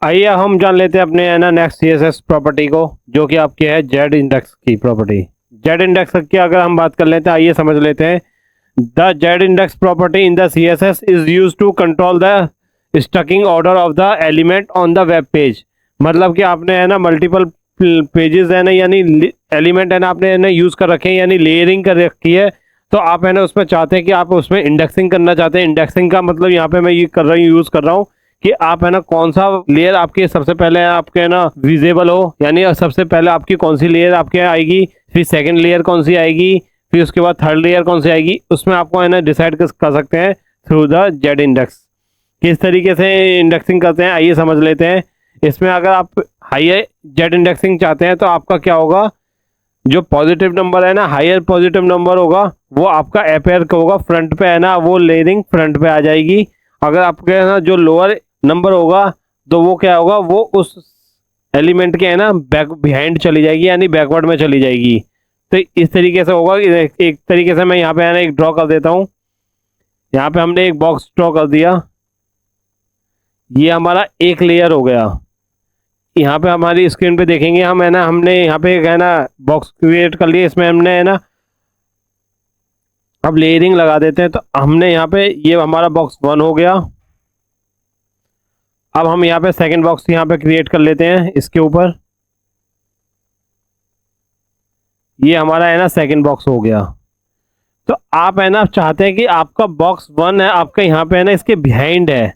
आइए हम जान लेते हैं अपने है ना नेक्स्ट सीएसएस प्रॉपर्टी को, जो कि आपकी है जेड इंडेक्स की प्रॉपर्टी। जेड इंडेक्स की अगर हम बात कर लेते हैं, आइए समझ लेते हैं। The Z index property in the CSS is use to control the stacking order of the element on the web page. मतलब कि आपने है ना मल्टीपल पेजेस है ना, यानी एलिमेंट है ना आपने है ना यूज कर रखे हैं, यानी लेयरिंग कर रखी है। तो आप है ना उसमें चाहते हैं कि आप उसमें इंडेक्सिंग करना चाहते हैं। इंडेक्सिंग का मतलब यहाँ पे मैं ये कर रहा हूँ, यूज कर रहा हूँ कि आप है ना कौन सा लेयर आपके सबसे पहले आपके है ना विजिबल हो, यानी सबसे पहले आपकी कौन सी लेयर आपके यहाँ आएगी, फिर सेकंड लेयर कौन सी आएगी, फिर उसके बाद थर्ड लेयर कौन सी आएगी। उसमें आपको है ना डिसाइड कर सकते हैं थ्रू द जेड इंडेक्स। किस तरीके से इंडेक्सिंग करते हैं आइए समझ लेते हैं। इसमें अगर आप हाई जेड इंडेक्सिंग चाहते हैं तो आपका क्या होगा, जो पॉजिटिव नंबर है ना, हायर पॉजिटिव नंबर होगा वो आपका अपेयर होगा फ्रंट पे है ना, वो लेयरिंग फ्रंट पे आ जाएगी। अगर आपके है ना जो लोअर नंबर होगा तो वो क्या होगा, वो उस एलिमेंट के है ना बैक बिहाइंड चली जाएगी, यानी बैकवर्ड में चली जाएगी। तो इस तरीके से होगा। एक तरीके से मैं यहाँ पे है ना एक ड्रॉ कर देता हूँ। यहाँ पे हमने एक बॉक्स ड्रॉ कर दिया, ये हमारा एक लेयर हो गया। यहाँ पे हमारी स्क्रीन पे देखेंगे हम है ना, हमने यहाँ पे है ना बॉक्स क्रिएट कर लिया, इसमें हमने है ना अब लेयरिंग लगा देते हैं। तो हमने यहाँ पे ये हमारा बॉक्स 1 हो गया। अब हम यहाँ पे सेकंड बॉक्स यहाँ पे क्रिएट कर लेते हैं इसके ऊपर, ये हमारा है ना सेकंड बॉक्स हो गया। तो आप है ना चाहते हैं कि आपका बॉक्स 1 है आपका यहाँ पे है ना इसके बिहाइंड है,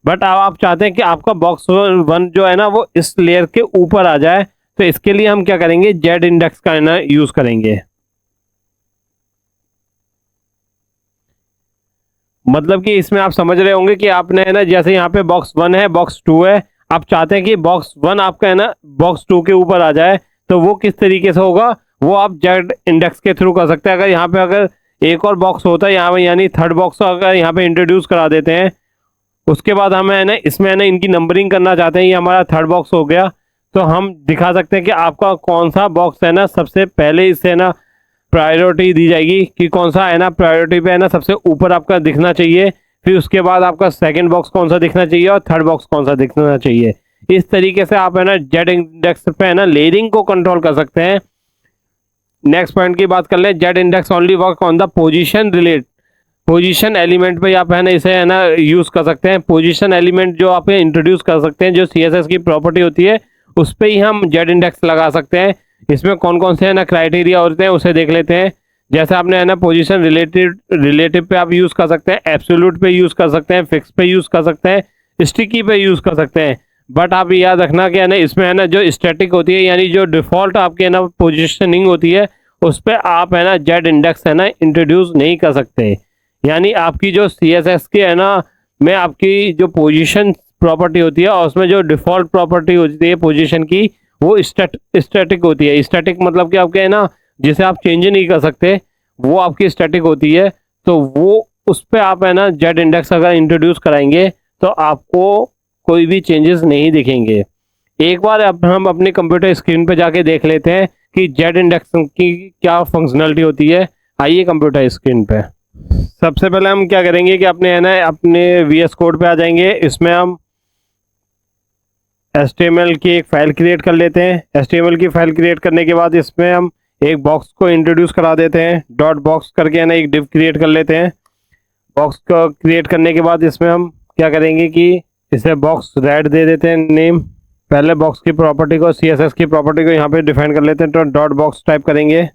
बट अब आप चाहते हैं कि आपका बॉक्स 1 जो है ना वो इस लेयर के ऊपर आ जाए। तो इसके लिए हम क्या करेंगे, जेड इंडेक्स का है ना यूज करेंगे। मतलब कि इसमें आप समझ रहे होंगे कि आपने है ना जैसे यहाँ पे बॉक्स 1 है, बॉक्स 2 है, आप चाहते हैं कि बॉक्स 1 आपका है ना बॉक्स 2 के ऊपर आ जाए। तो वो किस तरीके से होगा, वो आप जेड इंडेक्स के थ्रू कर सकते हैं। अगर यहाँ पे अगर एक और बॉक्स होता है यहाँ पे, यानी थर्ड बॉक्स अगर यहाँ पे इंट्रोड्यूस करा देते हैं, उसके बाद हमें है ना इसमें है ना इनकी नंबरिंग करना चाहते हैं, ये हमारा थर्ड बॉक्स हो गया। तो हम दिखा सकते हैं कि आपका कौन सा बॉक्स है ना सबसे पहले इससे है ना प्रायोरिटी दी जाएगी, कि कौन सा है ना प्रायोरिटी पे है ना सबसे ऊपर आपका दिखना चाहिए। फिर उसके बाद आपका सेकंड बॉक्स कौन सा दिखना चाहिए और थर्ड बॉक्स कौन सा दिखना चाहिए। इस तरीके से आप है ना जेड इंडेक्स पे है ना लेयरिंग को कंट्रोल कर सकते हैं। नेक्स्ट पॉइंट की बात कर ले, Z index only work on the position element पे आप है ना इसे है ना यूज कर सकते हैं। पोजीशन एलिमेंट जो आप इंट्रोड्यूस कर सकते हैं, जो सीएसएस की प्रॉपर्टी होती है उस पर ही हम जेड इंडेक्स लगा सकते हैं। इसमें कौन कौन से है ना क्राइटेरिया होते हैं उसे देख लेते हैं। जैसे आपने है ना पोजीशन रिलेटिव पे आप यूज कर सकते हैं, एब्सोल्यूट पे यूज कर सकते हैं, फिक्स पे यूज कर सकते हैं, स्टिकी पे यूज कर सकते हैं। बट आप याद रखना कि है ना इसमें है ना जो स्टैटिक होती है, यानी जो डिफॉल्ट आपके है ना पोजिशनिंग होती है, उस पर आप है ना जेड इंडेक्स है ना इंट्रोड्यूस नहीं कर सकते। यानी आपकी जो सी एस एस की है ना में आपकी जो पोजीशन प्रॉपर्टी होती है और उसमें जो डिफॉल्ट प्रॉपर्टी होती है पोजीशन की, वो स्टैटिक होती है। स्टैटिक मतलब कि आपके है ना जिसे आप चेंज नहीं कर सकते, वो आपकी स्टैटिक होती है। तो वो उस पर आप है ना जेड इंडेक्स अगर इंट्रोड्यूस कराएंगे तो आपको कोई भी चेंजेस नहीं दिखेंगे। एक बार अब हम अपने कंप्यूटर स्क्रीन पे जाके देख लेते हैं कि जेड इंडेक्स की क्या फंक्शनलिटी होती है। आइए कंप्यूटर स्क्रीन पे। सबसे पहले हम क्या करेंगे कि अपने है ना अपने वीएस कोड पे आ जाएंगे। इसमें हम HTML की एक फ़ाइल क्रिएट कर लेते हैं। HTML की फ़ाइल क्रिएट करने के बाद इसमें हम एक बॉक्स को इंट्रोड्यूस करा देते हैं। डॉट बॉक्स करके है ना एक डिव क्रिएट कर लेते हैं। बॉक्स को क्रिएट करने के बाद इसमें हम क्या करेंगे कि इसे बॉक्स रेड दे देते हैं नेम। पहले बॉक्स की प्रॉपर्टी को, CSS की प्रॉपर्टी को यहाँ पे डिफाइन कर लेते हैं। तो डॉट बॉक्स टाइप करेंगे,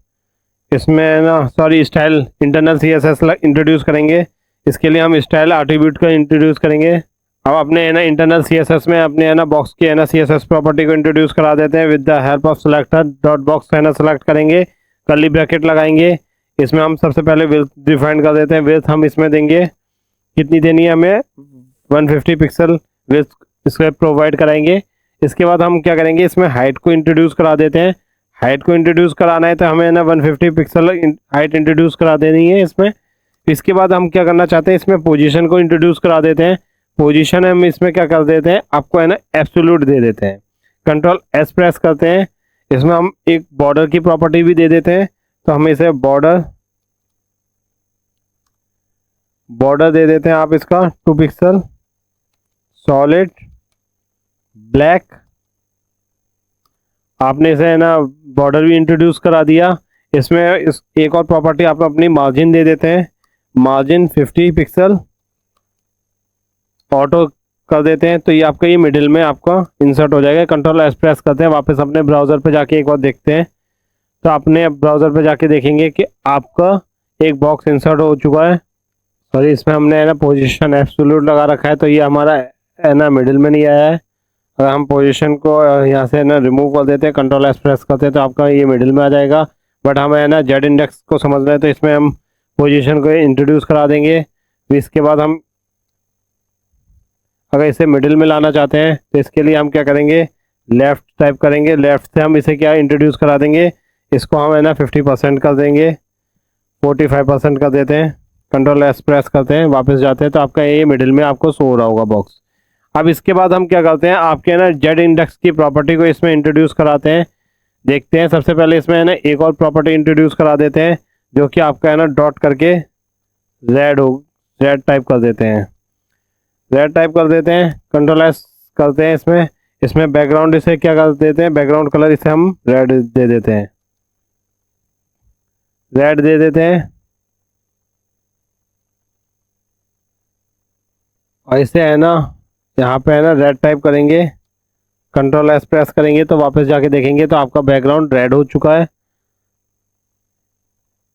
इसमें ना sorry style internal CSS introduce करेंगे। इसके लिए हम स्टाइल एट्रीब्यूट को इंट्रोड्यूस करेंगे। अब अपने है ना इंटरनल CSS में अपने है ना बॉक्स की है ना CSS प्रॉपर्टी को इंट्रोड्यूस करा देते हैं। With the help of selector dot box है ना सेलेक्ट करेंगे, कर्ली ब्रैकेट लगाएंगे। इसमें हम सबसे पहले विड्थ डिफाइन कर देते हैं। विड्थ हम इसमें देंगे, कितनी देनी है हमें, 150 पिक्सल विड्थ इसमें प्रोवाइड कराएंगे। इसके बाद हम क्या करेंगे, इसमें हाइट को इंट्रोड्यूस करा देते हैं। हाइट को इंट्रोड्यूस कराना है तो हमें ना 150 पिक्सल हाइट इंट्रोड्यूस करा देनी है इसमें। इसके बाद हम क्या करना चाहते हैं, इसमें पोजीशन को इंट्रोड्यूस करा देते हैं। पोजीशन हम इसमें क्या कर देते हैं, आपको है ना एब्सोल्यूट दे देते हैं। कंट्रोल एस प्रेस करते हैं। इसमें हम एक बॉर्डर की प्रॉपर्टी भी दे देते हैं। तो हम इसे बॉर्डर दे देते हैं। आप इसका 2 पिक्सल सॉलिड ब्लैक, आपने इसे है ना बॉर्डर भी इंट्रोड्यूस करा दिया। इसमें इस एक और प्रॉपर्टी आप अपनी मार्जिन दे देते हैं, मार्जिन 50 पिक्सल ऑटो कर देते हैं, तो ये आपका ये मिडिल में आपका इंसर्ट हो जाएगा। कंट्रोल एस प्रेस करते हैं, वापस अपने ब्राउज़र पे जाके एक बार देखते हैं, तो अपने ब्राउज़र पे जाके देखेंगे कि आपका एक बॉक्स इंसर्ट हो चुका है। सॉरी, इसमें हमने है ना पोजीशन एब्सोल्यूट लगा रखा है, तो ये हमारा है ना मिडिल में नहीं आया है। अगर हम पोजीशन को यहाँ से ना रिमूव कर देते हैं, कंट्रोल एस प्रेस करते हैं, तो आपका ये मिडिल में आ जाएगा। बट हम है ना जेड इंडेक्स को समझ रहे हैं, तो इसमें हम पोजीशन को इंट्रोड्यूस करा देंगे। फिर इसके बाद हम अगर इसे मिडिल में लाना चाहते हैं, तो इसके लिए हम क्या करेंगे, लेफ़्ट टाइप करेंगे, लेफ़्ट से हम इसे क्या इंट्रोड्यूस करा देंगे, इसको हम है ना 50% कर देंगे, 45% कर देते हैं, कंट्रोल एस प्रेस करते हैं, वापस जाते हैं, तो आपका ये मिडिल में आपको शो हो रहा होगा बॉक्स। अब इसके बाद हम क्या करते हैं, आपके ना जेड इंडेक्स की प्रॉपर्टी को इसमें इंट्रोड्यूस कराते हैं। देखते हैं, सबसे पहले इसमें है ना एक और प्रॉपर्टी इंट्रोड्यूस करा देते हैं, जो कि आपका है ना डॉट करके रेड टाइप कर देते हैं, रेड टाइप कर देते हैं, कंट्रोल एस करते हैं। इसमें इसमें बैकग्राउंड इसे क्या कर देते हैं, बैकग्राउंड कलर इसे हम रेड दे देते हैं, रेड दे देते हैं। और इसे है ना यहाँ पे है ना रेड टाइप करेंगे, कंट्रोल एस प्रेस करेंगे, तो वापस जाके देखेंगे तो आपका बैकग्राउंड रेड हो चुका है।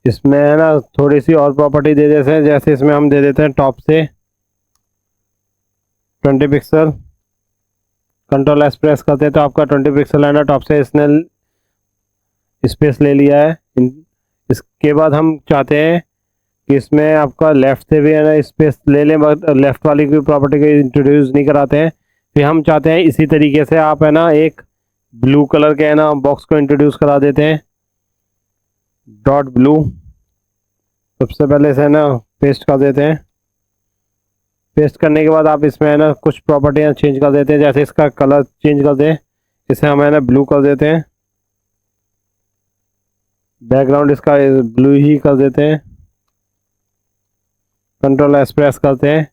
इसमें है ना थोड़ी सी और प्रॉपर्टी दे देते हैं, जैसे इसमें हम दे देते हैं टॉप से 20 पिक्सल, कंट्रोल एस प्रेस करते हैं, तो आपका 20 पिक्सल है ना टॉप से इसने स्पेस ले लिया है। इसके बाद हम चाहते हैं कि इसमें आपका लेफ़्ट से भी है ना स्पेस ले लें, बट लेफ़्ट वाली की प्रॉपर्टी को इंट्रोड्यूस नहीं कराते हैं। फिर हम चाहते हैं इसी तरीके से आप है ना एक ब्लू कलर के है ना बॉक्स को इंट्रोड्यूस करा देते हैं, डॉट ब्लू। सबसे पहले से है ना पेस्ट कर देते हैं, पेस्ट करने के बाद आप इसमें है ना कुछ प्रॉपर्टियाँ चेंज कर देते हैं, जैसे इसका कलर चेंज कर दें, इसे हम है ना ब्लू कर देते हैं, बैकग्राउंड इसका ब्लू ही कर देते हैं, कंट्रोल एस प्रेस करते हैं।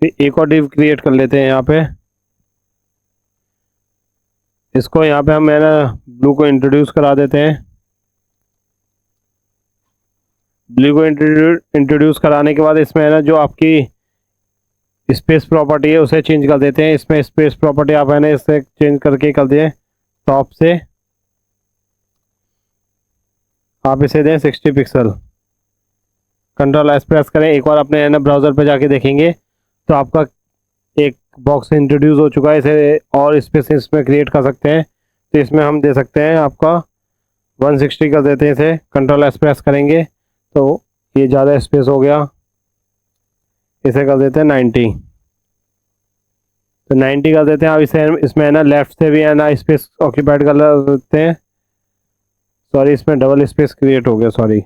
फिर एक और डिव क्रिएट कर लेते हैं यहाँ पे, इसको यहाँ पे हम है ना ब्लू को इंट्रोड्यूस करा देते हैं। ब्लू को इंट्रोड्यूस कराने के बाद इसमें है ना जो आपकी स्पेस प्रॉपर्टी है उसे चेंज कर देते हैं। इसमें स्पेस प्रॉपर्टी आप है ना इसे चेंज करके कर दें, टॉप से आप इसे दें 60 पिक्सल, कंट्रोल एस प्रेस करें। एक बार अपने है ना ब्राउज़र पे जाके देखेंगे तो आपका एक बॉक्स इंट्रोड्यूस हो चुका है, इसे और स्पेस इसमें क्रिएट कर सकते हैं। तो इसमें हम दे सकते हैं आपका 160 कर देते हैं, इसे कंट्रोल एस प्रेस करेंगे तो ये ज़्यादा स्पेस हो गया, इसे कर देते हैं 90, तो 90 कर देते हैं। अब इसे इसमें है ना लेफ़्ट से भी है ना स्पेस ऑक्यूपाइड कर देते हैं, सॉरी इसमें डबल स्पेस क्रिएट हो गया, सॉरी।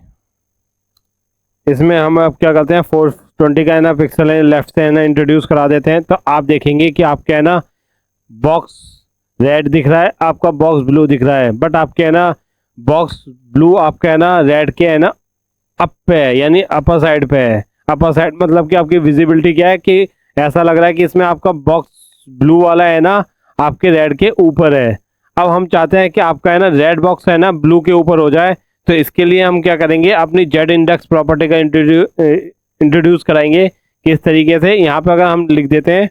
इसमें हम अब क्या करते हैं 420 का है ना पिक्सल है लेफ़्ट से है ना इंट्रोड्यूस करा देते हैं, तो आप देखेंगे कि आपके है ना बॉक्स रेड दिख रहा है, आपका बॉक्स ब्लू दिख रहा है, बट आपके है ना बॉक्स ब्लू आपका है ना रेड के है ना अप पे है, यानी अपर साइड पे है। अपर साइड मतलब कि आपकी विजिबिलिटी क्या है कि ऐसा लग रहा है कि इसमें आपका बॉक्स ब्लू वाला है ना आपके रेड के ऊपर है। अब हम चाहते हैं कि आपका है ना रेड बॉक्स है ना ब्लू के ऊपर हो जाए, तो इसके लिए हम क्या करेंगे, अपनी जेड इंडेक्स प्रॉपर्टी का इंट्रोड्यूस कराएंगे। किस तरीके से, यहाँ पे अगर हम लिख देते हैं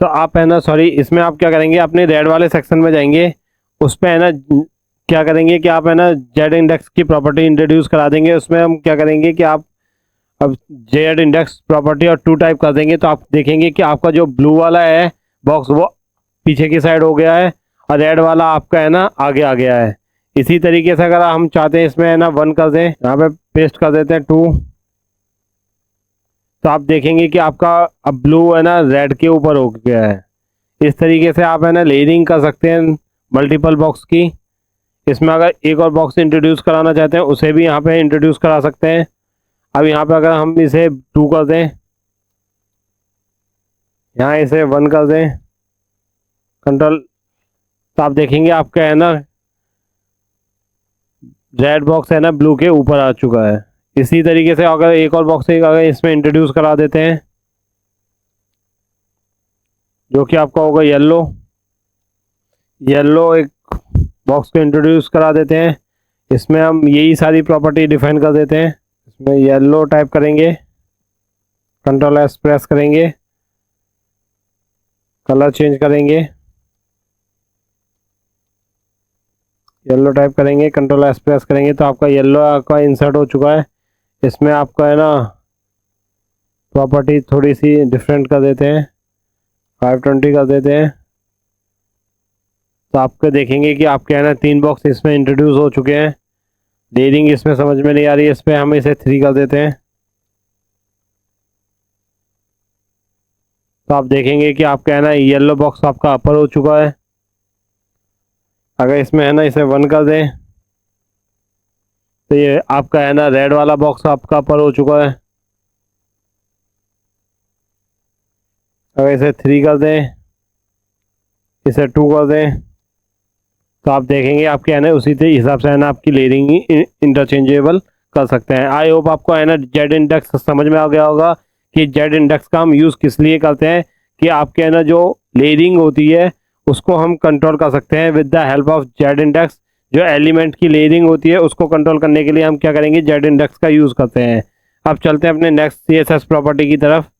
तो आप है ना सॉरी इसमें आप क्या करेंगे, अपने रेड वाले सेक्शन में जाएंगे, उस पर है ना क्या करेंगे कि आप है ना जेड इंडेक्स की प्रॉपर्टी इंट्रोड्यूस करा देंगे। उसमें हम क्या करेंगे कि आप अब जेड इंडेक्स प्रॉपर्टी और 2 टाइप कर देंगे, तो आप देखेंगे कि आपका जो ब्लू वाला है बॉक्स वो पीछे की साइड हो गया है और रेड वाला आपका है ना आगे आ गया है। इसी तरीके से अगर हम चाहते हैं इसमें है ना 1 कर दें, यहाँ पे पेस्ट कर देते हैं 2, तो आप देखेंगे कि आपका अब ब्लू है ना रेड के ऊपर हो गया है। इस तरीके से आप है ना लेयरिंग कर सकते हैं मल्टीपल बॉक्स की। इसमें अगर एक और बॉक्स इंट्रोड्यूस कराना चाहते हैं उसे भी यहाँ पे इंट्रोड्यूस करा सकते हैं। अब यहाँ पे अगर हम इसे 2 कर दें, यहाँ इसे 1 कर दें कंट्रोल, तो आप देखेंगे आपका है ना रेड बॉक्स है ना ब्लू के ऊपर आ चुका है। इसी तरीके से अगर एक और बॉक्स अगर इसमें इंट्रोड्यूस करा देते हैं जो कि आपका होगा येलो, येलो एक बॉक्स को इंट्रोड्यूस करा देते हैं। इसमें हम यही सारी प्रॉपर्टी डिफाइन कर देते हैं। इसमें येलो टाइप करेंगे, कंट्रोल एस प्रेस करेंगे, कलर चेंज करेंगे, येलो टाइप करेंगे, कंट्रोल एस प्रेस करेंगे तो आपका येलो आपका इंसर्ट हो चुका है। इसमें आपका है ना प्रॉपर्टी थोड़ी सी डिफरेंट कर देते हैं, 520 कर देते हैं। तो आपको देखेंगे कि आपके है ना 3 बॉक्स इसमें इंट्रोड्यूस हो चुके हैं। लेयरिंग इसमें समझ में नहीं आ रही है, इस पर हम इसे 3 कर देते हैं। तो आप देखेंगे कि आपका है ना येलो बॉक्स आपका अपर हो चुका है। अगर इसमें है ना इसे 1 कर दें तो ये आपका है ना रेड वाला बॉक्स आपका अपर हो चुका है। अगर इसे 3 कर दें, इसे 2 कर दें तो आप देखेंगे आपके है ना उसी के हिसाब से है ना आपकी लेयरिंग इंटरचेंजेबल कर सकते हैं। आई होप आपको है ना जेड इंडेक्स समझ में आ गया होगा कि जेड इंडेक्स का हम यूज़ किस लिए करते हैं कि आपके है ना जो लेयरिंग होती है उसको हम कंट्रोल कर सकते हैं with the help of Z index. जो एलिमेंट की लेयरिंग होती है उसको कंट्रोल करने के लिए हम क्या करेंगे, जेड इंडेक्स का यूज़ करते हैं। अब चलते हैं अपने नेक्स्ट CSS प्रॉपर्टी की तरफ।